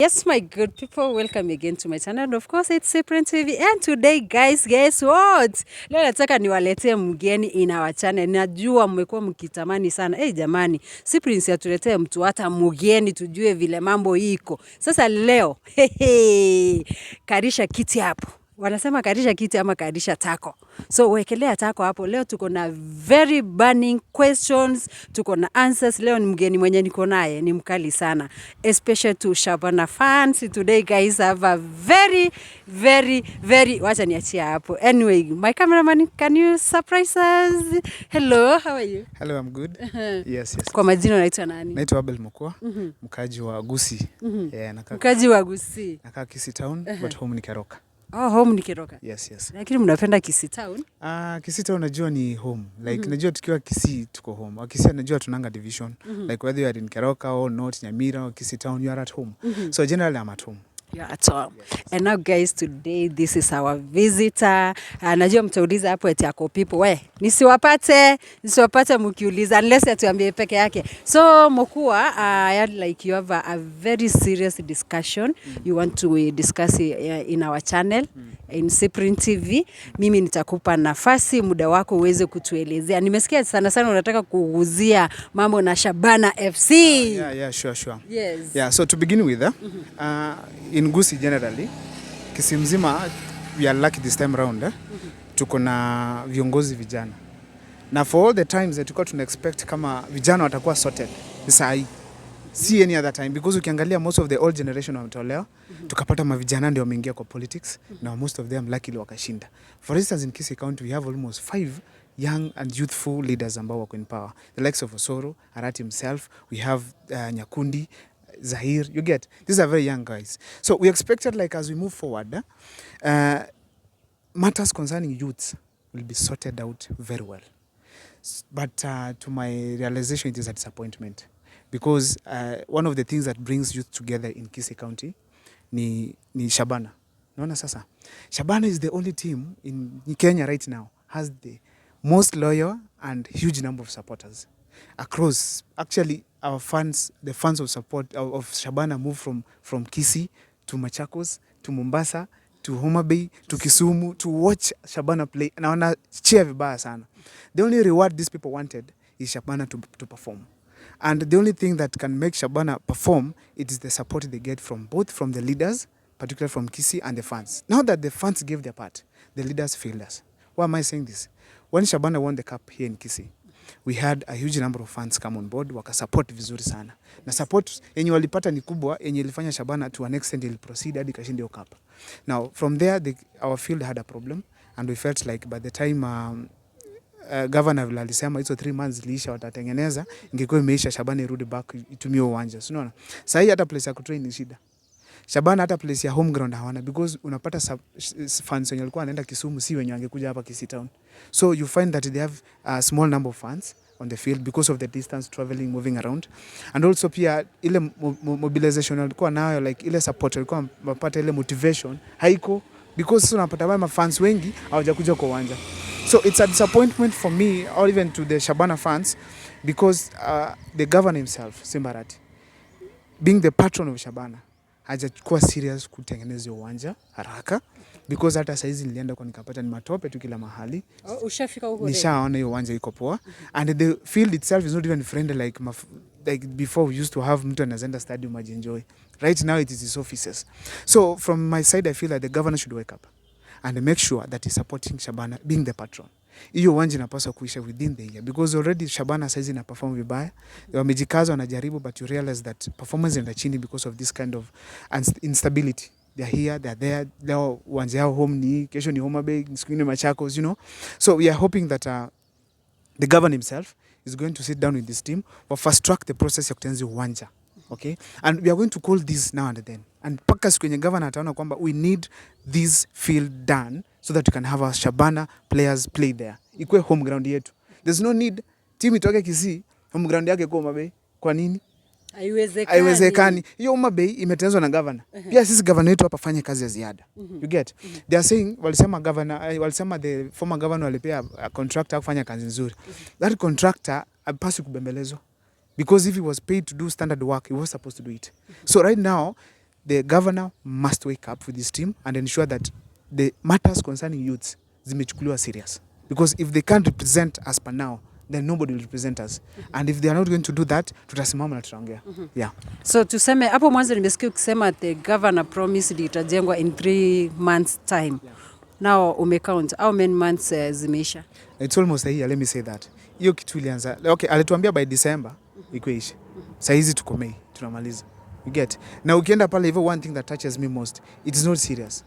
Yes, my good people, welcome again to my channel. And of course, it's Cyprian TV. And today, guys, guess what? Leo nataka niwaletee mgeni in our channel. Najua mmekuwa mkitamani sana. Jamani, Cyprian si atuletee mtu hata mgeni tujue vile mambo iko. Sasa leo, karisha kiti hapo. Wanasema karisha kiti ama karisha tako. So wekelea tako hapo. Leo tuko na very burning questions, tuko na answers. Leo ni mgeni mwenye niko naye ni mkali sana, especially to Shabana fans. Today guys have a very wacha niachia hapo. Anyway, my cameraman, can you surprise us? Hello, how are you? Hello, I'm good. Yes. Kwa majina unaitwa nani? Naitwa Abel Mokwa, mkaji wa Gusii. Mkaji wa Gusii. Nakaa Kisii town, but home ni Keroka. Home ni Keroka. Yes. Lakini mnapenda Kisii town? Kisii town najua ni home. Like najua tukiwa Kisii tuko home. Kisii najua tunanga division. Like whether you are in Keroka or not, Nyamira or Kisii town, you are at home. So generally I'm at home. You're at home. Yes. And now guys, today this is our visitor. Najua mtauliza hapo eti yako people. Nisiwapate mkiuliza unless atuambie peke yake. So Mokua, like you have a very serious discussion you want to discuss in our channel in Cyprian TV. Mimi nitakupa nafasi muda wako uweze kutuelezea. Nimesikia sana unataka kuuzia mambo na Shabana FC. Sure. Yes. Yeah, so to begin with, in Gusii generally, Kisii mzima, we are lucky this time around. Tuko na viongozi vijana. Na for all the times that tulikuwa tuna expect kama vijana watakuwa sorted, sahi see any other time, because ukiangalia most of the old generation wametolewa, tukapata mavijana ndio wameingia kwa politics, na most of them luckily wakashinda. For instance, in Kisii County we have almost 5 young and youthful leaders ambao wako in power. The likes of Osoro, Arati himself, we have Nyakundi, Zahir, you get. These are very young guys. So we expected, like, as we move forward, matters concerning youths will be sorted out very well. But to my realization, it is a disappointment. Because one of the things that brings youth together in Kisii County ni Shabana. Naona sasa. Shabana is the only team in Kenya right now has the most loyal and huge number of supporters across. Actually, our fans, the fans of support of Shabana move from Kisii to Machakos to Mombasa to Homa Bay to Kisumu to watch Shabana play. Na wana cheer vibaya sana. The only reward these people wanted is Shabana to perform. And the only thing that can make Shabana perform, it is the support they get from the leaders, particularly from Kisii, and the fans. Now that the fans gave their part, the leaders failed us. Why am I saying this? When Shabana won the cup here in Kisii, we had a huge number of fans come on board, wakasupport vizuri sana. Na support yenye walipata ni kubwa, yenye ilifanya Shabana to an extent ili proceed hadi kashinda cup. Now from there our field had a problem, and we felt like by the time governor vile alisema hizo 3 months liisha watatengeneza, ingekuwa imeisha, Shabana irudi back itumie uwanja. Unaona? Sasa hii hata place ya kutrain ni shida. Shabana hata place ya home ground hawana, because unapata fans wenye walikuwa wanaenda Kisumu si wenye wangekuja hapa Kisii town. So you find that they have a small number of fans on the field because of the distance traveling, moving around. And also pia ile mobilization walikuwa nayo, like ile support walikuwa wapata, ile motivation haiko, because unapata wale fans wengi hawajakuja kwa uwanja. So it's a disappointment for me, or even to the Shabana fans, because the governor himself, Simba Arati, being the patron of Shabana, hajakuwa serious kutengeneza uwanja haraka, because hata saizi nilienda kwa nikapata ni matope tu kila mahali. Ushafika huko? Nishaona hiyo uwanja iko poa, and the field itself is not even friendly like before we used to have mtu anaenda stadium enjoy. Right now it is his offices. So from my side, I feel like the governor should wake up and make sure that he's supporting Shabana being the patron. Hiyo uwanja inapaswa kuisha within the year, because already Shabana saizi ina perform vibaya. Wamejikaza, wanajaribu, but you realize that performance inaenda chini because of this kind of instability. They are here, they are there. Leo uwanja yao home ni, kesho ni Homa Bay, siku ingine Machakos, you know. So we are hoping that the governor himself is going to sit down with this team or fast track the process ya kutengeneza uwanja. Okay? And we are going to call this now and then. And paka siku yenye governor ataona kwamba we need this field done so that we can have our Shabana players play there. Ikue home ground yetu. There's no need team itoke Kisii, home ground yake kwa Homa Bay. Kwa nini? Haiwezekani. Hiyo Homa Bay imetengenezwa na governor. Pia sisi governor wetu hapa fanye kazi ya ziada. You get? They are saying, walisema the former governor alipea a contractor kufanya kazi nzuri. That contractor hapaswi kubembelezwa, because if he was paid to do standard work, he was supposed to do it. So right now the governor must wake up with his team and ensure that the matters concerning youths zimechukuliwa serious. Because if they can't represent us per now, then nobody will represent us. And if they are not going to do that, tutasimama na tutaongea. Yeah. So tuseme hapo mwanzo nimesikia ukisema the governor promised itajengwa in 3 months time. Yeah. Now umecount how many months zimeisha? It's almost a year, let me say that. Hiyo kitu ilianza. Okay, alituambia by December iko isha. Sasa hizi tuko Mei, tunamaliza. You get. Na ukienda pale hivyo, one thing that touches me most, it is not serious.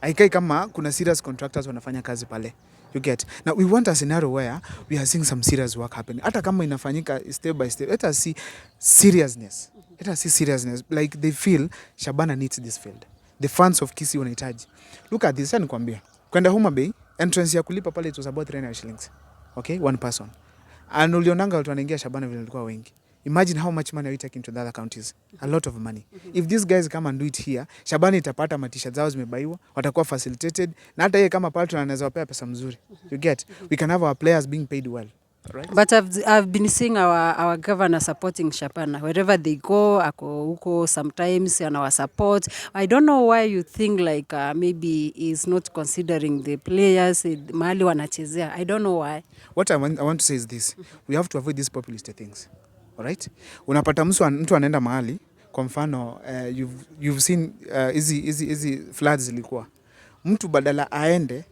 Haikai kama kuna serious contractors wanafanya kazi pale. You get. Now we want a scenario where we are seeing some serious work happening. Hata kama inafanyika step by step, let us see seriousness. Let us see seriousness. Like they feel Shabana needs this field. The fans of Kisii wanahitaji. Look at this, sasa nikwambia. Kwenda Homa Bay, entrance ya kulipa pale it was about 300 shillings. Okay, one person. And ulionanga watu wanaingia Shabana vile walikuwa wengi. Imagine how much money are we taking to the other counties. A lot of money. If these guys come and do it here, Shabana itapata matisha zao zimebaiwa, watakuwa facilitated, na hata yeye kama patron anaweza wapea pesa mzuri. You get? We can have our players being paid well. Right? But I've been seeing our governor supporting Shabana wherever they go. Ako huko sometimes anawa support. I don't know why you think like maybe he's not considering the players mahali wanachezea. I don't know why. What I want to say is this. We have to avoid these populist things. Alright? Unapata mtu anaenda mahali, kwa mfano you've seen hizi floods zilikuwa. Mtu badala aende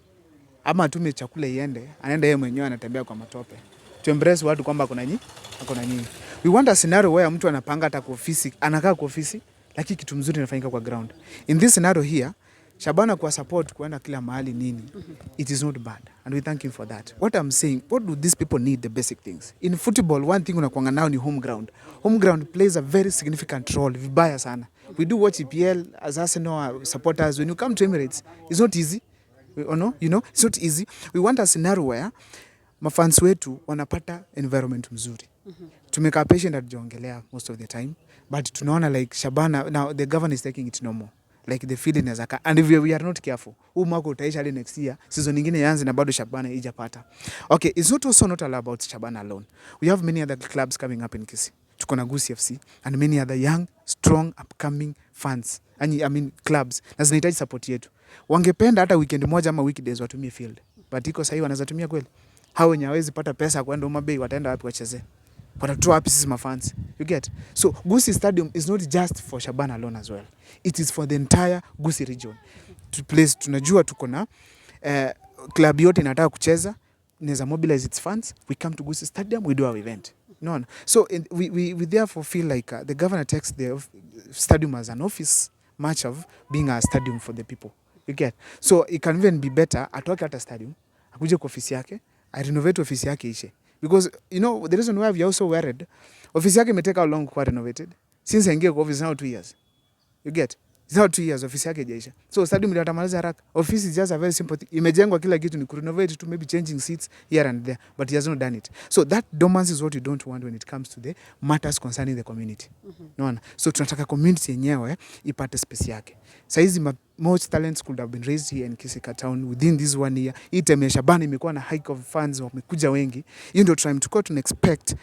ama atume chakula iende, anaenda yeye mwenyewe anatembea kwa matope. To embrace watu kwamba kuna nyinyi. We want a scenario where mtu anapanga hata kwa ofisi, anakaa kwa ofisi, lakini kitu mzuri inafanyika kwa ground. In this scenario here, Shabana kwa support kuenda kila mahali nini, it is not bad. And we thank him for that. What I'm saying, what do these people need? The basic things. In football, one thing unakuanga nao ni home ground. Home ground plays a very significant role. Vibaya sana. We do watch EPL as Arsenal supporters. When you come to Emirates, it's not easy. It's not easy. We want a scenario where mafans wetu wanapata environment mzuri. Tumeka patient at jongelea most of the time, but tunaona like Shabana, now the governor is taking it normal. Like the feeling as a and if we are not careful, mwaka utaisha hadi next year, season nyingine yaanze na bado Shabana haijapata. Okay, it's not all about Shabana alone. We have many other clubs coming up in Kisii. Tuko na Gusi FC and many other young, strong, upcoming fans. Clubs. Na zinahitaji support yetu. Wangependa hata weekend moja ama weekdays watumie field. But iko sahi wanaweza tumia kweli. Hao wenye hawezi pata pesa kwenda Homa Bay wataenda wapi wacheze? Watatoa wapi sisi mafans? You get? So Gusii Stadium is not just for Shabana alone as well. It is for the entire Gusii region. Tunajua tuko na club yote inataka kucheza, inaweza mobilize its funds, we come to Gusii Stadium, we do our event. No. So we therefore feel like the governor takes the stadium as an office much of being a stadium for the people. You get? So it can even be better atoke hata stadium, akuje kwa ofisi yake, I renovate ofisi yake ishe. Because, the reason why we are also worried, ofisi yake imeteka how long kuwa renovated? Since aingie kwa office now 2 years. You get? It's now 2 years, ofisi yake haijaisha. So, stadium ndio atamaliza haraka. Office is just a very simple thing. Imejengwa kila kitu ni kurenovate to maybe changing seats here and there. But he has not done it. So, that dormancy is what you don't want when it comes to the matters concerning the community. No. So, tunataka community yenyewe ipate space yake. Saizi most talents could have been raised here in Kisii town within this 1 year. Hii time ya Shabana imekuwa na hike of funds, wamekuja wengi. Hiyo ndio time tuko to expect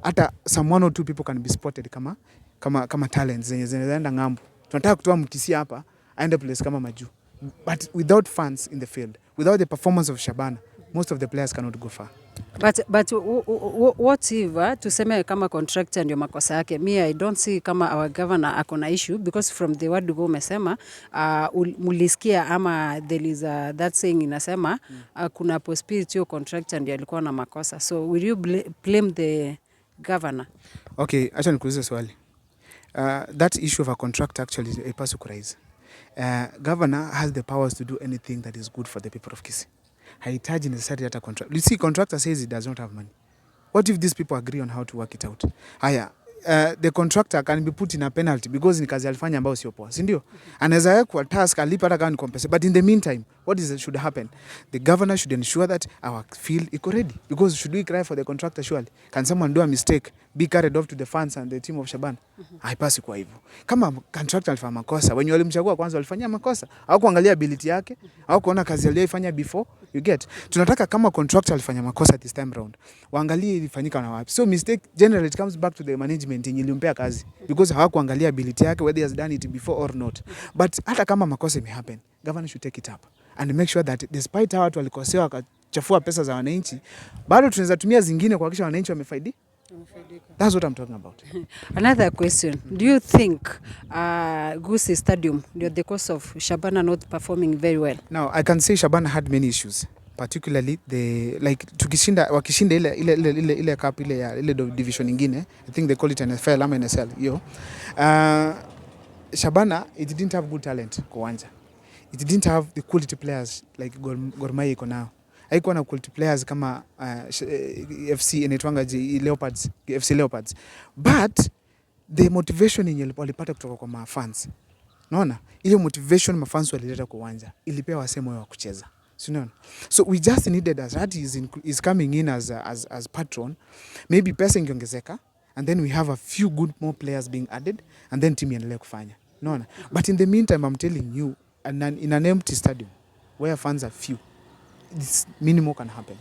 hata some 1 or 2 people can be spotted kama talents zenye zinaenda ngambo. Tunataka kutoa Mkisii hapa aende place kama Maju. But without funds in the field, without the performance of Shabana, most of the players cannot go far. But what if tuseme kama contractor ndio makosa yake? Me, I don't see kama our governor akona issue because from the word go umesema mulisikia ama there is that saying inasema kuna possibility yo contractor ndio alikuwa na makosa. So will you blame the governor? Okay, acha nikuulize swali. That issue of a contract actually a person could raise. Governor has the powers to do anything that is good for the people of Kisii. Haitaji necessarily hata contract. You see, contractor says he does not have money. What if these people agree on how to work it out? Haya, the contractor can be put in a penalty because ni kazi alifanya ambayo sio poa, si ndio? Anaweza kwa task alipa hata kama ni compensation. But in the meantime, should happen? The governor should ensure that our field is ready. Because should we cry for the contractor surely? Can someone do a mistake, be carried off to the fans and the team of Shabana? Haipasi kwa hivyo. Kama contractor alifanya makosa, wenye walimchagua kwanza walifanyia makosa. Hawakuangalia ability yake, hawakuona kazi aliyofanya before. You get? Tunataka kama contractor alifanya makosa this time round, waangalie ilifanyika na wapi. So mistake generally it comes back to the management yenye ilimpea kazi, because hawakuangalia ability yake whether he has done it before or not. But hata kama makosa imehappen, governor should take it up and make sure that despite how watu walikosewa wakachafua pesa za wananchi, bado tunaweza tumia zingine kuhakikisha wananchi wamefaidi. That's what I'm talking about. Another question. Do you think Gusii Stadium, the cause of Shabana not performing very well? Now, I can say Shabana had many issues, particularly wakishinda ile cup ile division nyingine. I think they call it NFL ama NSL hiyo. Shabana, it didn't have good talent kwa uwanja. It didn't have the quality players like Gor Mahia iko now. Haikuwa na quality players kama FC inaitwanga Leopards, FC Leopards. But the motivation yenye walipata kutoka kwa mafans. Unaona? Ile motivation mafans walileta kwa uwanja ilipea wasee moyo wa kucheza. So we just needed, as Arati is coming in as patron, maybe pesa ingeongezeka, and then we have a few good more players being added, and then team iendelee kufanya. Unaona? But in the meantime, I'm telling you, in an empty stadium where fans are few, this minimal can happen.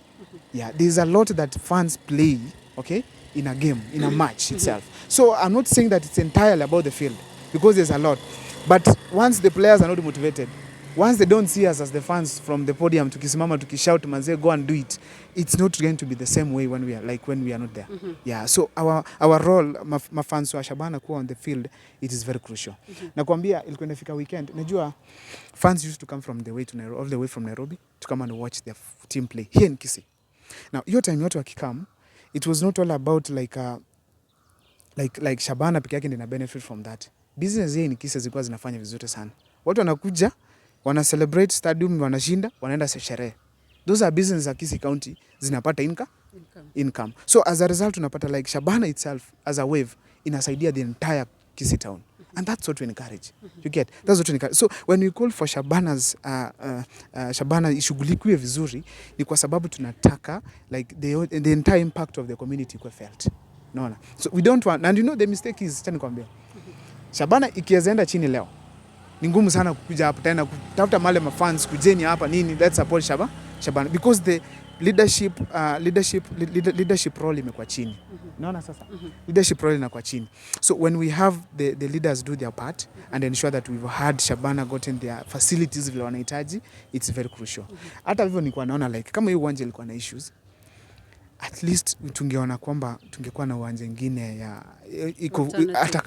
Yeah, there's a lot that fans play, okay, in a game, in a match itself. So I'm not saying that it's entirely about the field, because there's a lot. But once the players are not motivated, once they don't see us as the fans from the podium, tukisimama, tukishout, manze, go and do it, it's not going to be the same way when we are not there. Yeah, so our role, mafans wa Shabana kuwa on the field, it is very crucial. Nakwambia ilikuwa inafika weekend, najua fans used to come from the way to Nairobi, all the way from Nairobi to come and watch their team play here in Kisii. Now, your time watu wakikam, it was not all about like Shabana peke yake ndio benefit from that. Business here in Kisii zilikuwa zinafanya vizuri sana. Watu wanakuja, wana celebrate stadium, wanashinda, wanaenda sherehe. Those are business za Kisii County zinapata income. So as a result tunapata like Shabana itself as a wave inasaidia the entire Kisii town. And that's what we encourage. You get? That's what we encourage. So when we call for Shabana's Shabana ishughulikiwe vizuri, ni kwa sababu tunataka like the entire impact of the community kwa felt. Unaona? So we don't want, and you know the mistake is, tani kwambia, Shabana ikianza chini leo, ni ngumu sana kukuja hapa tena kutafuta male mafans kujeni hapa nini, let's support Shabana, because the leadership role imekuwa chini. Unaona sasa? Leadership role inakuwa chini. So when we have the leaders do their part and ensure that we've had Shabana gotten their facilities vile wanahitaji, it's very crucial. Hata hivyo nilikuwa naona like kama hiyo uwanja ilikuwa na issues, at least tungeona kwamba tungekuwa na uwanja mwingine ya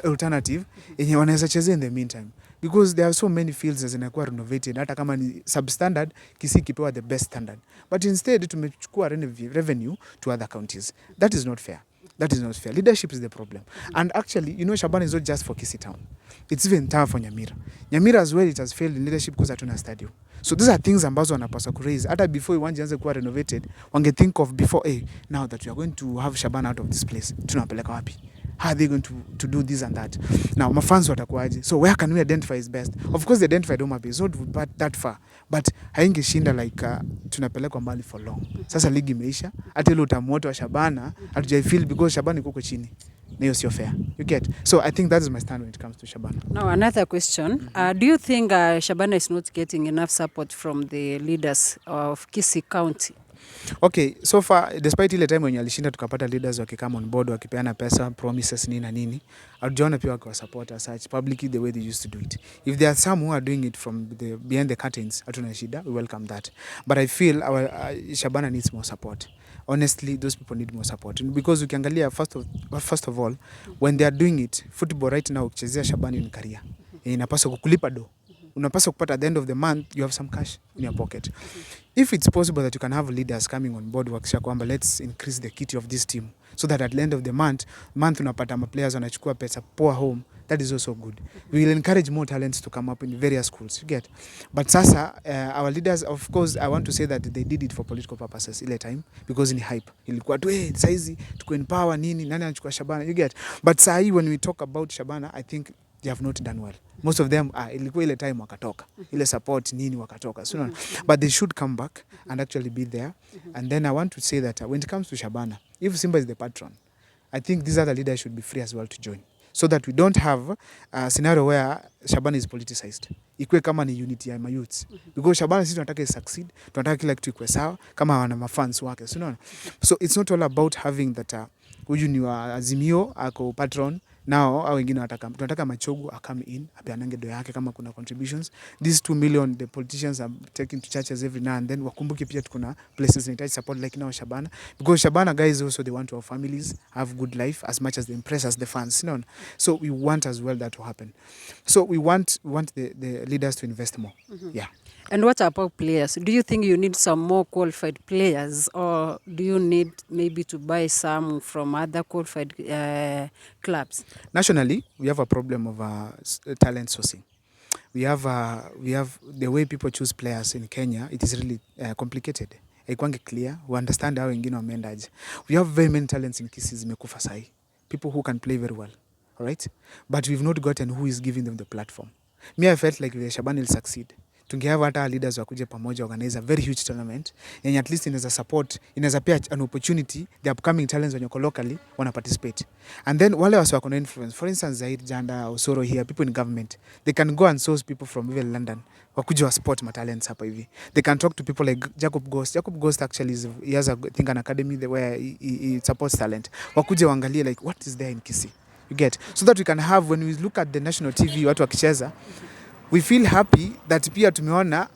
alternative yenye wanaweza chezea in the meantime, because there are so many fields zinakuwa renovated, hata kama ni substandard, Kisii kipewa the best standard, but instead tumechukua revenue to other counties. That is not fair. Leadership is the problem. And actually, you know, Shabana is not just for Kisii town. It's even tough for Nyamira as well. It has failed in leadership because hatuna stadium. So these are things ambazo wanapaswa kuraise. Hata before uwanja anze kuwa renovated, wange think of before, now that we are going to have Shabana out of this place, tunapeleka wapi? How are they going to do this and that? Now, mafans watakuaje? So where can we identify is best? Of course, the identified Homa Bay is not that far, but haingeshinda like tunapelekwa mbali for long. Sasa ligi imeisha, hata ile utamu wote wa Shabana hatujaifeel because Shabana iko chini. Na hiyo sio fair. You get? So I think that is my stand when it comes to Shabana. Now, another question. Do you think Shabana is not getting enough support from the leaders of Kisii County? Okay, so far, despite ile time wenye alishinda tukapata leaders wakikama on board, wakipeana pesa, promises nini na nini, hatujaona pia wakiwa support as such publicly the way they used to do it. If there are some who are doing it from behind the curtains, hatuna shida, we welcome that. But I feel our Shabana needs more support. Honestly, those people need more support. Because ukiangalia first of all, when they are doing it, football right now, ukichezea Shabana ni career. Inapaswa kukulipa do. Unapaswa kupata at the end of the month, you have some cash in your pocket. If it's possible that you can have leaders coming on board, wakisha kwamba let's increase the kitty of this team, so that at the end of the month unapata players wanachukua pesa poor home, that is also good. We will encourage more talents to come up in various schools, you get. But sasa, our leaders, of course, I want to say that they did it for political purposes ile time, because in hype. Ilikuwa tu, saizi, tuko in power, nani anachukua Shabana, you get. But sahi, when we talk about Shabana, I think they have not done well. Most of them ilikuwa ile time wakatoka, ile support nini wakatoka, so but they should come back and actually be there. And then I want to say that when it comes to Shabana, if Simba is the patron, I think these other leaders should be free as well to join, so that we don't have a scenario where Shabana is politicized. Ikue kama ni unity ya youths, because Shabana sisi tunataka succeed, tunataka kila kitu ikue sawa kama wana mafans wake, so it's not all about having that huyu ni wa Azimio ako patron now, au wengine tunataka Machogu come in apeanange do yake kama kuna contributions. These 2 million the politicians are taking to churches every now and then, wakumbuke pia tukuna places need support like now Shabana, because Shabana guys also they want to our families have good life as much as they impress us the fans, so we want as well that to happen. So we want the leaders to invest more. Yeah. And what about players? Do you think you need some more qualified players, or do you need maybe to buy some from other qualified clubs? Nationally, we have a problem of talent sourcing. We have the way people choose players in Kenya. It is really complicated. Haikuangi clear. We understand how wengine wameendaje. We have very many talents in Kisii zimekufa sahi. People who can play very well, all right? But we've not gotten who is giving them the platform. Me, I felt like the Shabana will succeed. Tungehava hata leaders wakuje pamoja organize a very huge tournament and at least inaweza support, inaweza pia an opportunity the upcoming talents when you locally wana participate. And then wale wako na influence, for instance Zaid Janda or Soro here, people in government, they can go and source people from even London wakuje wa support ma talents hapa hivi. They can talk to people like Jacob Ghost actually he has an academy where he supports talent. Wakuje waangalie like what is there in Kisii, you get, so that we can have, when we look at the national TV watu wakicheza, we feel happy that pia tumeona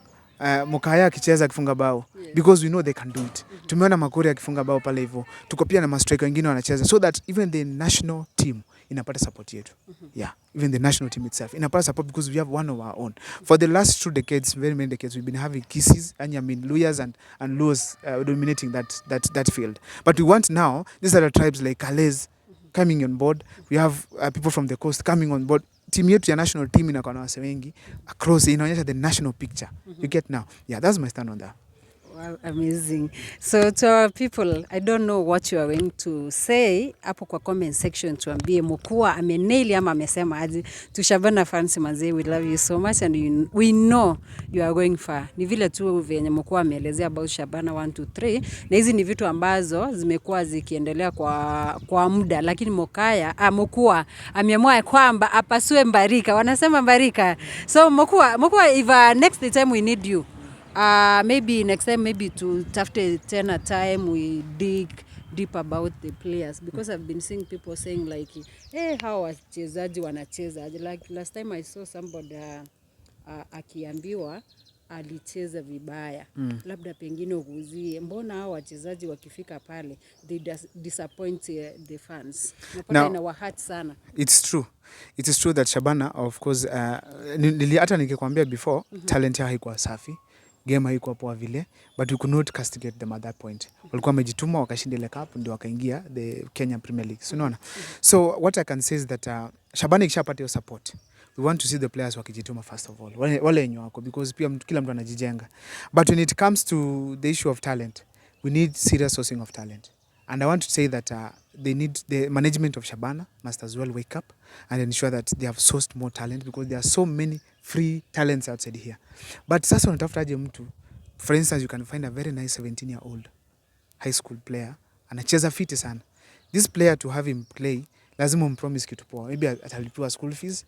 Mukaya akicheza akifunga bao, because we know they can do it. Tumeona Makori akifunga bao pale hivyo. Tuko pia na mastriker wengine wanacheza, so that even the national team inapata support yetu. Yeah, even the national team itself inapata support, because we have one of our own. For the last 2 decades, very many decades, we've been having Kisiis, Luyas and Luos dominating that field. But we want now, these are the tribes like Kales coming on board. We have people from the coast coming on board. Team yetu ya national team inakuwa na wase wengi across, inaonyesha the national picture. You get now? Yeah, that's my stand on that. Wow, amazing. So to our people, I don't know what you are going to say. Hapo kwa comment section tuambie mkua amenaili ama amesema aje. To Shabana fans manze, we love you so much and we know you are going far. Ni vile tu venye mkua ameelezea about Shabana 1 2 3, na hizi ni vitu ambazo zimekuwa zikiendelea kwa muda, lakini mkua ameamua kwamba apasue Mbarika. Wanasema Mbarika. So mkua if next time we need you, maybe next time, maybe to tafute tena time we dig deep about the players, because I've been seeing people saying like, hey, how wachezaji wanacheza, like last time I saw somebody akiambiwa alicheza vibaya. Labda pengine uguzie, mbona hao wachezaji wakifika pale they disappoint the fans. Napata ina hurt sana. It's true. It is true that Shabana, of course, hata nikikwambia before, talent yao haikuwa safi, game haikuwa poa vile, but we could not castigate them at that point. Walikuwa wamejituma wakashinda ile cup ndio wakaingia the Kenya Premier League. So unaona. So what I can say is that Shabana ikishapata your support, we want to see the players wakijituma first of all. Wale wenye wako, because pia kila mtu anajijenga. But when it comes to the issue of talent, we need serious sourcing of talent. And I want to say that the management of Shabana must as well wake up and ensure that they have sourced more talent, because there are so many free talents outside here. But sasa unatafuta aje mtu, for instance, you can find a very nice 17-year-old high school player, anacheza fiti sana. This player, to have him play, lazima umpromise kitu poa. Maybe atalipiwa school fees,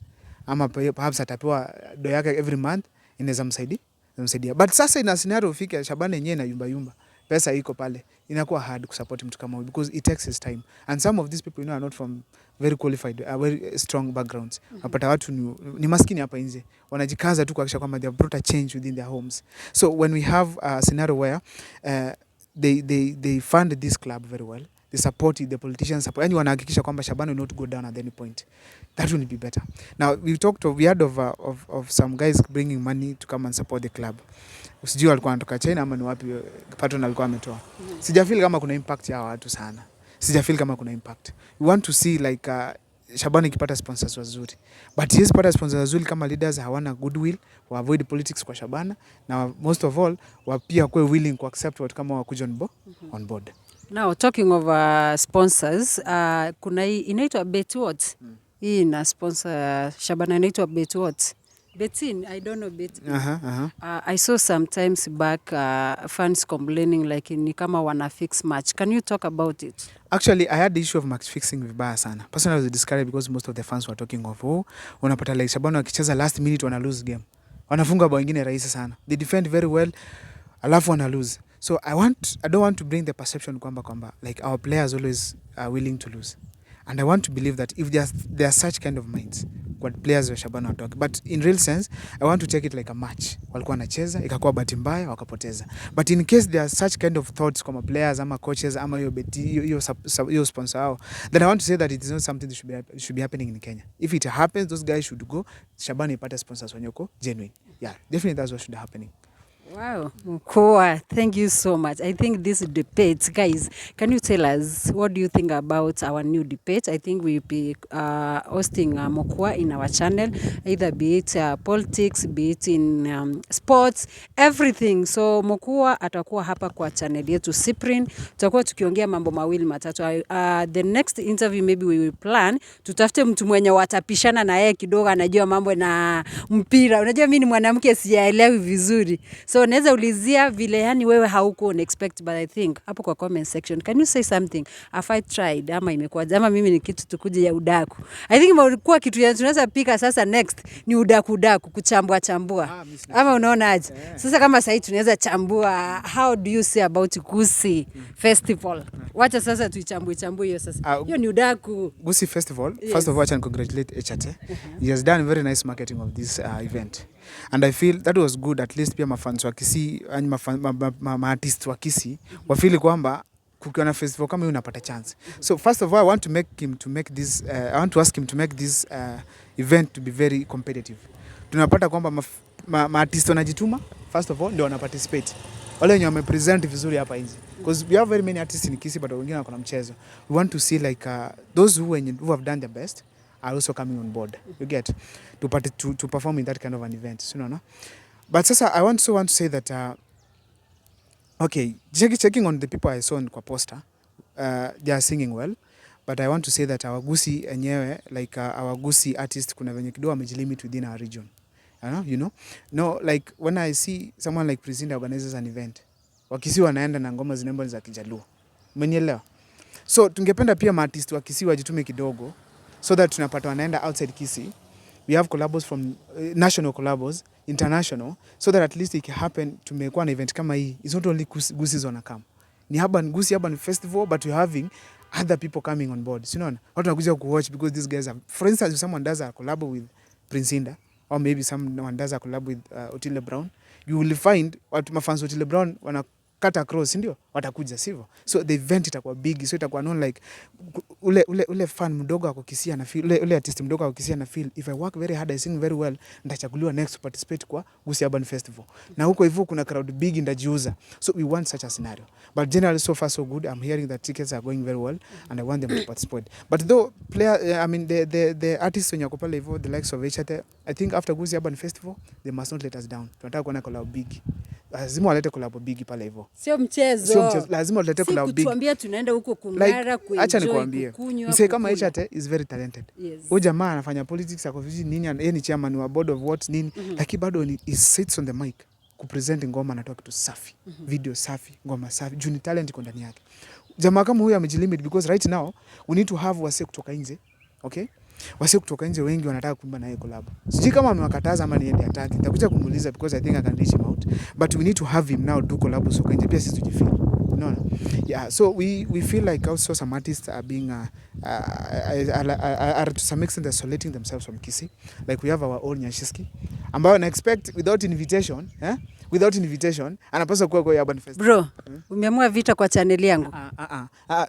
ama perhaps atapewa do yake every month, inaweza msaidia. But sasa ina scenario ufike Shabana yenyewe na yumba. Pesa iko pale, inakuwa hard kusupport mtu kama huyu, because it takes his time. And some of these people, are not from very qualified, very strong backgrounds. Napata watu ni maskini hapa nje, wanajikaza tu kuhakikisha kwamba they have brought a change within their homes. So when we have a scenario where they fund this club very well, they support it, the politicians support, and wanahakikisha kwamba Shabana will not go down at any point, that will be better. Now we heard of some guys bringing money to come and support the club. Usijui alikuwa anatoka China ama ni wapi patron alikuwa ametoa. Sijafeel kama kuna impact ya watu sana. Sijafeel kama kuna impact. We want to see like Shabana ikipata sponsors wazuri. But yes, pata sponsors wazuri kama leaders hawana goodwill, wa avoid politics kwa Shabana, na most of all wapia kwa willing to accept watu kama wakuja on board. Now talking of sponsors, kuna hii inaitwa Bet What? hii na sponsor Shabana inaitwa Bet what? Betin, I don't know Betin. I saw sometimes back fans complaining like ni kama wana fix match. Can you talk about it? Actually, I had the issue of match fixing vibaya sana. Personally, I was discouraged because most of the fans were talking of, unapata like Shabana wakicheza last minute wana lose game. Wanafunga bao ingine rahisi sana. They defend very well, alafu wana lose. So I don't want to bring the perception kwamba like our players always are willing to lose. And I want to believe that if there are such kind of minds, what players wa Shabana watoke. But in real sense, I want to take it like a match. Walikuwa wanacheza, ikakuwa bahati mbaya, wakapoteza. But in case there are such kind of thoughts kama players ama coaches ama hiyo sponsor hao, then I want to say that it is not something that should be happening in Kenya. If it happens, those guys should go. Shabana ipate sponsors wanyoko genuine. Yeah, definitely that's what should be happening. Wow, Mkoa, thank you so much. I think this debate, guys, can you tell us what do you think about our new debate? I think we'll be hosting Mkoa in our channel, either be it politics, be it in sports, everything. So Mkoa atakuwa hapa kwa channel yetu Cyprian. Tutakuwa tukiongea mambo mawili matatu. The next interview maybe we will plan. Tutafute mtu mwenye watapishana na yeye kidogo anajua mambo na mpira. Unajua mimi ni mwanamke siyaelewi vizuri. So naweza ulizia vile yani wewe hauko unexpect, but I think hapo kwa comment section can you say something if I tried ama imekuwa ama mimi ni kitu tukuje ya udaku. I think imekuwa kitu ya tunaweza pika sasa next ni udaku kuchambua ama unaona aje? Sasa kama sasa tunaweza chambua, how do you say about Gusii Festival? Wacha sasa tuichambue hiyo sasa. Hiyo ni udaku. Gusii Festival, yes. First of all I can congratulate Echate. He has done very nice marketing of this event. And I feel that was good, at least pia mafans wa Kisii, ma-artist wa Kisii, wafili kwamba kukiwa na festival kama hiyo unapata chance. So first of all, I want to ask him to make this event to be very competitive. Tunapata kwamba ma-artist wanajituma, first of all, ndio wana participate. Wale wenye wamepresent vizuri hapa nje. Because we have very many artists in Kisii, but wengine wako na mchezo. We want to see like those who have done their best are also coming on board. You get to perform in that kind of an event, you know. But sasa I want to say that okay, checking on the people I saw on kwa poster, they are singing well, but I want to say that our Gusii enyewe, like our Gusii artists kuna venye kidogo wamejilimit within our region. You know? No, like when I see someone like President organizes an event, Wakisii wanaenda na ngoma zinembo za Kijaluo. Umenielewa? So tungependa pia ma-artist wa Kisii wajitume kidogo, so that tunapata wanaenda outside Kisii. We have collabos from national collabos, international, so that at least it can happen to make one event kama hii. It's not only Gusii zona come. Ni Gusii Urban Festival, but we're having other people coming on board. You know, watu wanakuja watch because these guys are, for instance, if someone does a collab with Prince Inda, or maybe someone does a collab with Otile Brown, you will find watu mafans Otile Brown wana cut across, ndio watakuja sivyo. So the event itakuwa big, so itakuwa known like ule fan mdogo ako Kisii na feel, ule artist mdogo ako Kisii na feel, if I work very hard, I sing very well, ndachaguliwa next to participate kwa Gusii Urban Festival. Na huko hivyo kuna crowd big ndajiuza. So we want such a scenario. But generally so far so good. I'm hearing that tickets are going very well and I want them to participate. But though the artists wenye wako pale hivyo, the likes of Echate, I think after Gusii Urban Festival, they must not let us down. Tunataka kuona collab big. Lazima walete collab big pale hivyo. Sio mchezo. Lazima walete collab big. Kutuambia tunaenda huko kungara, kuenjoy, kukunywa. Msee kama Echate is very talented. Huyo jamaa anafanya politics, ako vizuri nini, yeye ni chairman wa board of what nini, lakini bado he sits on the mic kupresent ngoma, anatoa kitu safi, video safi, ngoma safi, juni talent iko ndani yake. Jamaa kama huyo amejilimit because right now we need to have wase kutoka nje, okay? Wase kutoka nje wengi wanataka kuimba na yeye collab. Sijui kama amewakataza ama niende ataki. Nitakuja kumuuliza because I think I can reach him out. But we need to have him now do collab so nje pia sisi tujifeel. No. Yeah, so we feel like also some artists are being are to some extent isolating themselves from Kisii. Like we have our own Nyashiski, ambao na expect without invitation, anapaswa kuwa kwa Urban Festival. Bro, umeamua vita kwa channel yangu.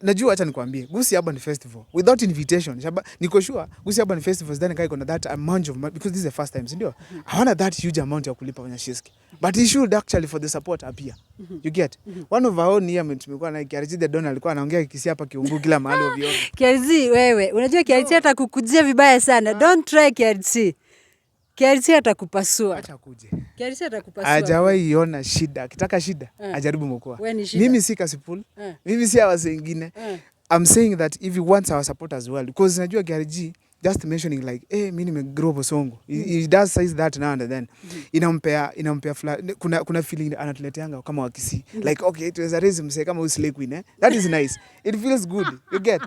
Najua, acha nikwambie, Gusii Urban Festival without invitation. Niko sure Gusii Urban Festival then kai kuna that amount of money, because this is the first time, ndio. Hawana that huge amount ya kulipa kwa Nyashiski. But he should actually for the support appear. You get? One of our own here tumekuwa na Arati the Don alikuwa anaongea Kisii hapa Kiungu kila mahali ovyo. Arati wewe, unajua Arati atakukujia vibaya sana. Don't try Arati. Arati atakupasua. Acha kuje. Arati atakupasua. Hajawahi iona shida. Akitaka shida, ajaribu Mkoa. Mimi si Kasipul. Mimi si hawa wengine. I'm saying that if he wants our support as well, because najua Arati just mentioning like mimi nimegrow Bosongo. He does size that now and then. Inampea kuna feeling anatuleteanga kama wakisi. Like okay, tuweza raise mse kama Slay Queen That is nice. It feels good. You get.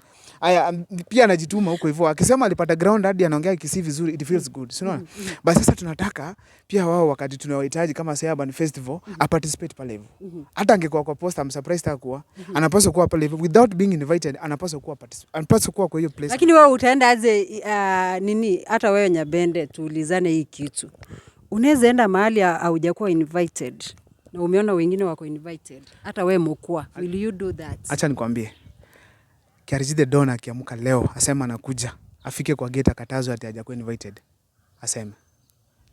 Pia anajituma huko hivyo. Akisema alipata ground hadi anaongea Kisii vizuri, it feels good. So no. But sasa tunataka pia wao wakati tunawahitaji kama Urban Festival participate pale hivyo. Hata angekuwa kwa poster, I'm surprised hakuwa. Anapaswa kuwa pale hivyo without being invited, anapaswa kuwa kwa hiyo place. Lakini wewe utaenda aje nini hata wewe Nyabende tuulizane hii kitu. Unaweza enda mahali haujakuwa invited na umeona wengine wako invited. Hata wewe mkua, will you do that? Acha nikwambie. Kiariji the Don akiamuka leo asema anakuja. Afike kwa gate akatazwa ati hajakuwa invited. Asema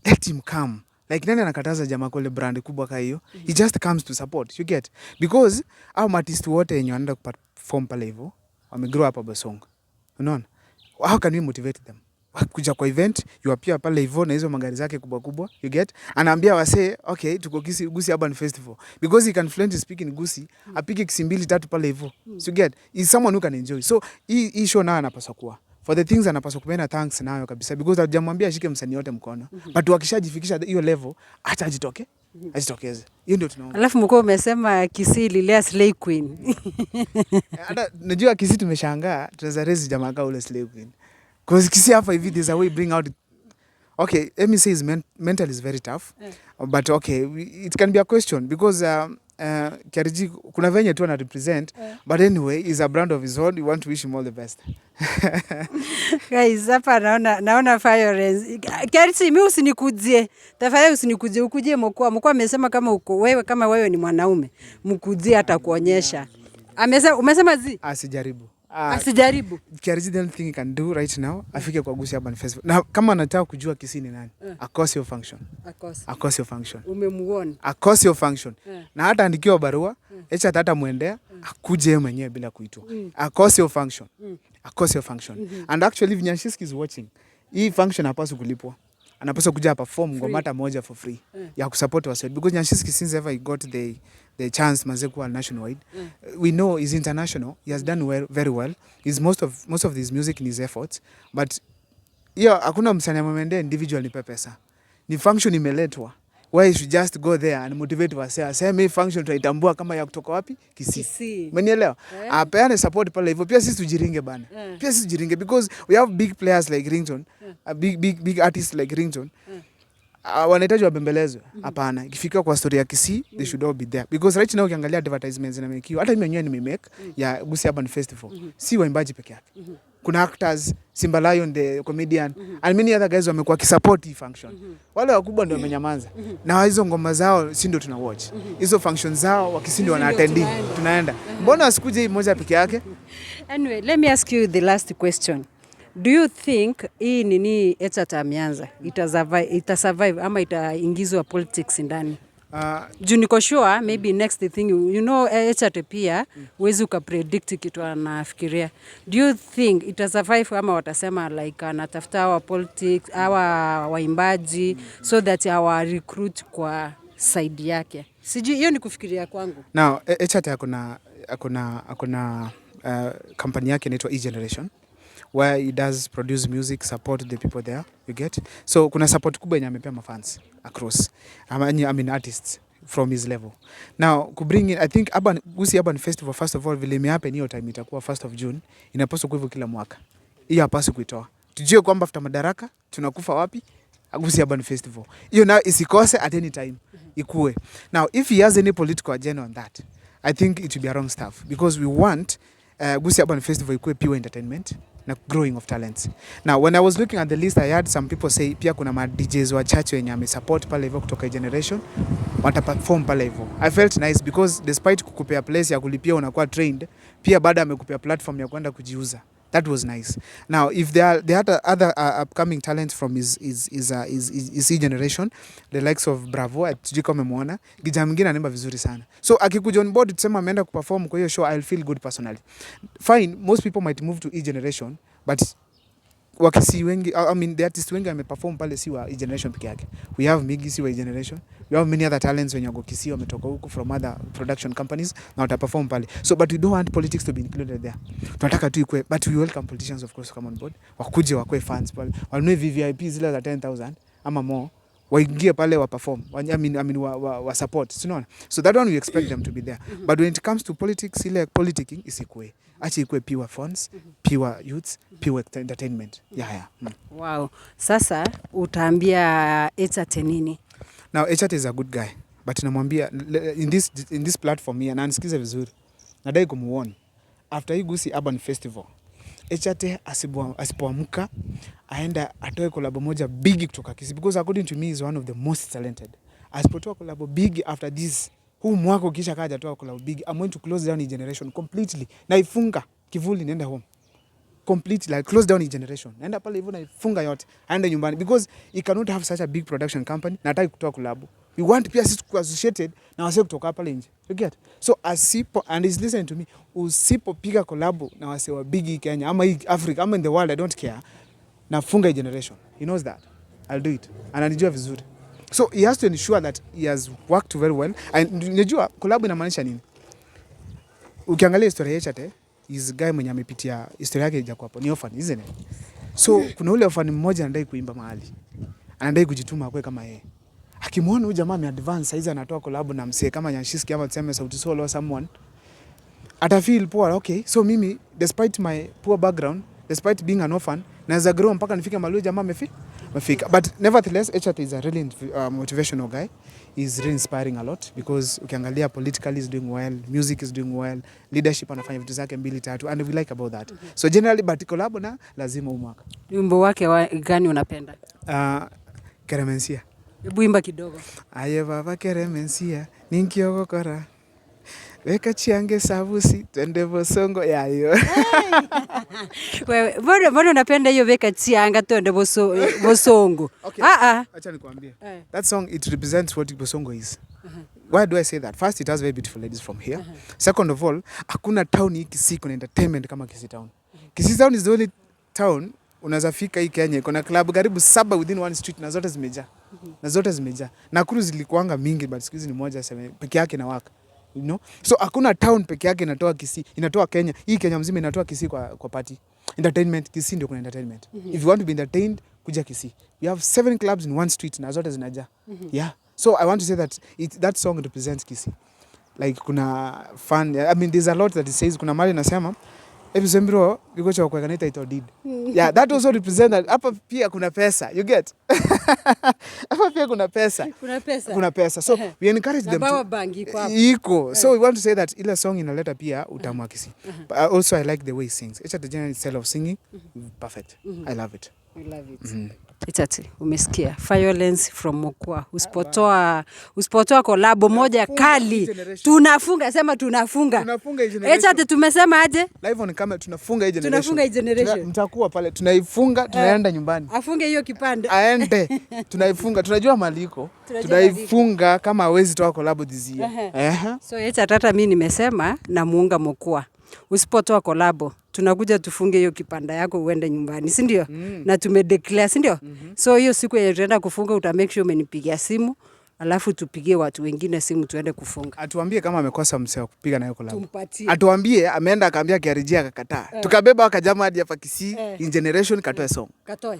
let him come. Like nani anakataza jamaa kule brand kubwa kama hiyo? He just comes to support. You get? Because our artists wote wenye wanaenda kuperform pale hivyo wamegrow hapa Bosongo. Unaona? How can we motivate them? Kuja kwa event, you appear pale hivyo na hizo magari zake kubwa kubwa. You get? Anaambia wasee, okay, tuko Gusii Urban Festival. Because he can fluently speak in Gusii, apige kisi 2-3 pale hivyo. So you get? He's someone who can enjoy. So hii show nayo anapaswa kuwa. For the things anapaswa kupenda thanks nayo kabisa because hajamwambia ashike msanii yote mkono. But wakishajifikisha hiyo level hata ajitokeze. Hiyo ndio tunaona. Alafu mko umesema Kisii lilea Slay Queen. Hata najua Kisii tumeshangaa tunaweza raise jamaa kama ule Slay Queen. Because Kisii hapa hivi there's a way bring out. Okay, let me say his mental is very tough. But okay, it can be a question because Kiariji kuna venye tu ana represent but anyway is a brand of his own. We want to wish him all the best. Guys, hapa naona violence. Kiariji mimi usinikujie. Tafadhali usinikujie, ukujie mkoa amesema kama wewe ni mwanaume, mkujie hata kuonyesha. Umesema asijaribu. Asijaribu. Kiariji the only thing he can do right now afike kwa Gusii Urban Festival. Na kama anataka kujua Kisii ni nani, across your function. Across your function. Umemuona. Across your function. Na hata andikiwa barua, hata muendea, akuje mwenyewe bila kuitwa. Across your function. Across your function. And actually if Nyanshiski is watching, hii function hapaswi kulipwa. Anapaswa kuja perform ngoma moja for free ya kusupport wasanii because Nyanshiski since ever he got the chance mazekuwa nationwide. We know he's international. He has done very well. He's most of his music in his efforts. But hakuna msanii amemendea individual nipe pesa. Ni function imeletwa. Why you should just go there and motivate wasee. Sema hii function tutaitambua kama ya kutoka wapi? Kisii. Umenielewa? Apeane support pale hivyo. Pia sisi tujiringe bana. Pia sisi tujiringe because we have big players like Ringtone, big artists like Ringtone. Wanahitaji wabembelezwe. Hapana. Ikifika kwa story ya Kisii, they should all be there. Because right now ukiangalia advertisements zinamekiwa. Hata mimi mwenyewe nimemake ya Gusii Urban Festival. Si waimbaji peke yake. Kuna actors, Simba Lion the comedian, and many other guys wamekuwa kisupport hii function. Wale wakubwa ndio wamenyamaza. Na hizo ngoma zao si ndio tuna watch. Hizo functions zao wakisindi wana attend. Tunaenda. Mbona asikuje hii moja peke yake? Anyway, let me ask you the last question. Do you think hii nini ameanza itasurvive ama itaingizwa politics ndani? Juu niko sure maybe next thing you know pia huwezi ukapredict kitu anafikiria. Do you think itasurvive ama watasema like anatafuta wa politics hawa waimbaji so that our recruit kwa side yake? Sijui hiyo ni kufikiria kwangu. Now akona company yake inaitwa E-Generation where he does produce music, support the people there, you get? So kuna support kubwa yenye amepea mafans across. I mean artists from his level. Now, bring in, I think Gusii Urban Festival first of all vile imehappen hiyo time itakuwa 1st of June, inapaswa kuwa hivyo kila mwaka. Hiyo hapaswi kuitoa. Tujue kwamba after madaraka tunakufa wapi? Gusii Urban Festival. Hiyo na isikose at any time ikue. Now, if he has any political agenda on that, I think it will be a wrong stuff because we want Gusii Urban Festival ikue pure entertainment na growing of talents. Now, when I was looking at the list, I heard some people say pia kuna ma DJs wa chache wenye amesupport pale hivyo kutoka generation wataperform pale hivyo. I felt nice because despite kukupea place ya kulipia unakuwa trained, pia baada amekupea platform ya kwenda kujiuza. That was nice. Now, if there are other upcoming talents from his generation, the likes of Bravo, tujui kama umemuona, kijana mwingine anaimba vizuri sana. So akikuja on board tuseme ameenda kuperform kwa hiyo show, I'll feel good personally. Fine, most people might move to E-Generation, but wakisi wengi, I mean the artists wengi wameperform pale si wa generation peke yake. We have Migi si wa generation. We have many other talents wenye wako Kisii wametoka huko from other production companies na wataperform pale. So but we don't want politics to be included there. Tunataka tu ikue, but we welcome politicians of course to come on board. Wakuje wakue fans pale. Wanunue VVIP zile za 10,000 ama more. Waingie pale wa perform. I mean wa support. So that one we expect them to be there. But when it comes to politics, ile politicking isikue. Acha ikue pure funds, pure youths, pure entertainment. Yeah. Wow. Sasa utaambia Echate nini? Now Echate is a good guy, but namwambia in this platform here na nisikize vizuri. Nadai kumuona after hii Gusii Urban Festival. Echate asipoamka aenda atoe collab moja big kutoka Kisii, because according to me he is one of the most talented. Asipotoa collab big after this, huu mwaka kisha kaja atoa collab big, I'm going to close down his generation completely. Na ifunga kivuli nenda home. Completely, like close down his generation. Naenda pale hivyo na ifunga yote. Aende nyumbani because he cannot have such a big production company na hataki kutoa collab. We want pia sisi kuwa associated na wase kutoka pale nje. You get? So asipo, and he's listening to me, usipopiga collab na wase wa big Kenya ama Africa ama in the world, I don't care. Nafunga generation. He knows that. I'll do it. And anajua vizuri. So he has to ensure that he has worked very well. And unajua collab inamaanisha nini? Ukiangalia historia ya Echate, is guy mwenye amepitia historia yake haija hapo. Ni orphan, isn't it? So kuna ule orphan mmoja anadai kuimba mahali. Anadai kujituma akwe kama yeye. Akimwona huyu jamaa ameadvance saizi anatoa collab na msee kama Nyanshiski ama tuseme Sauti Sol or someone, ata feel poor. Okay, so mimi despite my poor background, despite being an orphan, naweza grow mpaka nifike mahali jamaa amefika. But nevertheless, Echate is a really motivational guy. He's really inspiring a lot because ukiangalia politically is doing well, music is doing well, leadership anafanya vitu zake 2-3, and we like about that. So generally but collab na lazima umwaka. Wimbo wake gani unapenda? Keremensia. Hebu imba kidogo. Aye baba Keremensia, ninkiogokora. Weka chiange sabusi, twende Bosongo ya hiyo. Wewe, mbona unapenda hiyo weka chianga twende Bosongo? Okay. Acha nikwambie. That song, it represents what Bosongo is. Why do I say that? First, it has very beautiful ladies from here. Second of all, hakuna town hii Kisii kuna entertainment kama Kisii town. Kisii town is the only town unaweza fika hii Kenya, kuna club karibu 7 within one street na zote zimejaa. Nakuru zilikuanga mingi but siku hizi ni moja peke yake na waka. You know? So hakuna town peke yake inatoa Kisii, inatoa Kenya. Hii Kenya mzima inatoa Kisii kwa party. Entertainment, Kisii ndio kuna entertainment. If you want to be entertained, kuja Kisii. We have 7 clubs in one street na zote zinajaa. Yeah. So I want to say that that song represents Kisii. Like kuna fun, I mean there's a lot that it says. Kuna mali nasema Ebisembro biko cha kwa kanita ito did. Yeah, that also represent that hapa pia kuna pesa. You get? Hapa pia kuna pesa. So we encourage them to iko. So we want to say that ile song inaleta pia utamu wa Kisii. But also I like the way he sings. It's the general style of singing. Perfect. I love it. We love it. Echate, umesikia violence from Mokwa. Usipotoa kolabo moja kali, tunafunga. Echate, tumesema aje? Live on camera tunafunga hii generation. Mtakuwa pale tunaifunga, tunaenda nyumbani. Afunge hiyo kipande. Aende. Tunaifunga. Tunajua maliko. Tunaifunga kama hawezi toa kolabo this year. So Echate, hata mimi nimesema na muunga Mokwa. Usipotoa kolabo, tunakuja tufunge hiyo kipanda yako uende nyumbani, si ndio? Na tumedeclare, si ndio? So hiyo siku ya tutaenda kufunga uta make sure umenipigia simu, alafu tupigie watu wengine simu tuende kufunga. Atuambie kama amekosa mseo kupiga nayo collab. Tumpatie. Atuambie ameenda akaambia kiarijia akakataa. Tukabeba wakajama hadi hapa Kisii in generation katoe song. Katoe.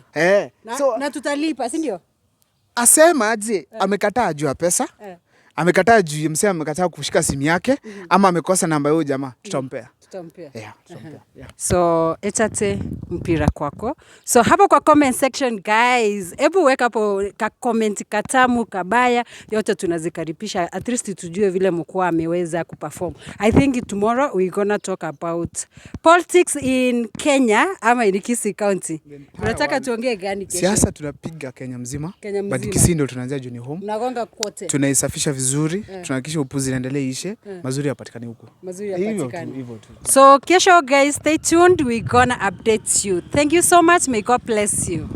Na tutalipa, si ndio? Asema aje amekataa juu ya pesa. Amekataa juu msee amekataa kushika simu yake ama amekosa namba yao jamaa, tutampea. Yeah. So Echate, mpira kwako. So hapo kwa comment section guys, hebu weka hapo ka comment katamu kabaya, yote tunazikaribisha, at least tujue vile Mokwa ameweza kuperform. I think tomorrow we gonna talk about politics in Kenya ama in Kisii County. Unataka tuongee gani kesho? Siasa tunapiga Kenya mzima. But Kisii ndio tunaanzia juni home. Nagonga kote. Tunaisafisha vizuri, tunahakikisha upuzi inaendelea ishe, mazuri yapatikane huko. Hivyo tu. So kesho guys, stay tuned, we're gonna update you. Thank you so much, may God bless you.